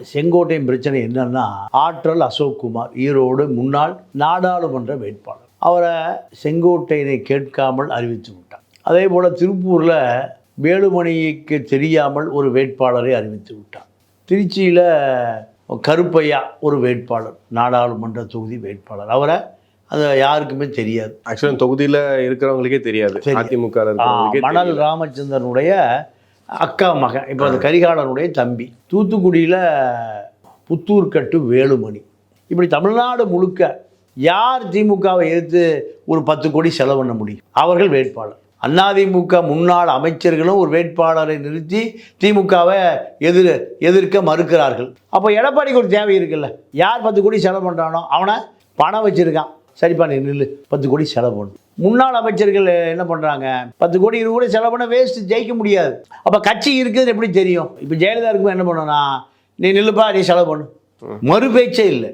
செங்கோட்டையின் பிரச்சனை என்னன்னா, ஆற்றல் அசோக்குமார் ஈரோடு முன்னாள் நாடாளுமன்ற வேட்பாளர். அவரை செங்கோட்டையனை கேட்காமல் அறிவித்து விட்டார். அதே போல் திருப்பூரில் வேலுமணிக்கு தெரியாமல் ஒரு வேட்பாளரை அறிவித்து விட்டார். திருச்சியில் கருப்பையா ஒரு வேட்பாளர், நாடாளுமன்ற தொகுதி வேட்பாளர். அவரை அது யாருக்குமே தெரியாது. ஆக்சுவலாக தொகுதியில் இருக்கிறவங்களுக்கே தெரியாது. அதிமுக மணல் ராமச்சந்திரனுடைய அக்கா மகன், இப்போ அந்த கரிகாலனுடைய தம்பி. தூத்துக்குடியில் புத்தூர்கட்டு வேலுமணி. இப்படி தமிழ்நாடு முழுக்க யார் திமுகவை எதிர்த்து ஒரு 10 கோடி செலவு பண்ண முடியும்? அவர்கள் வேட்பாளர். அதிமுக முன்னாள் அமைச்சர்களும் ஒரு வேட்பாளரை நிறுத்தி திமுகவை எதிர்க்க மறுக்கிறார்கள். அப்போ எடப்பாடிக்கு ஒரு தேவை இருக்குல்ல. யார் 10 கோடி செலவு பண்ணுறானோ அவனை பணம் வச்சுருக்கான், சரிப்பா நீ நில்லு, 10 கோடி செலவு பண்ணு. முன்னாள் அமைச்சர்கள் என்ன பண்ணுறாங்க? 10 கோடி 20 கோடி செலவு பண்ண வேஸ்ட்டு, ஜெயிக்க முடியாது. அப்போ கட்சி இருக்குதுன்னு எப்படி தெரியும்? இப்போ ஜெயலலிதா இருக்கும் என்ன பண்ணனா, நீ நில்லுப்பா, நீ செலவு பண்ணு, மறு பேச்சே இல்லை.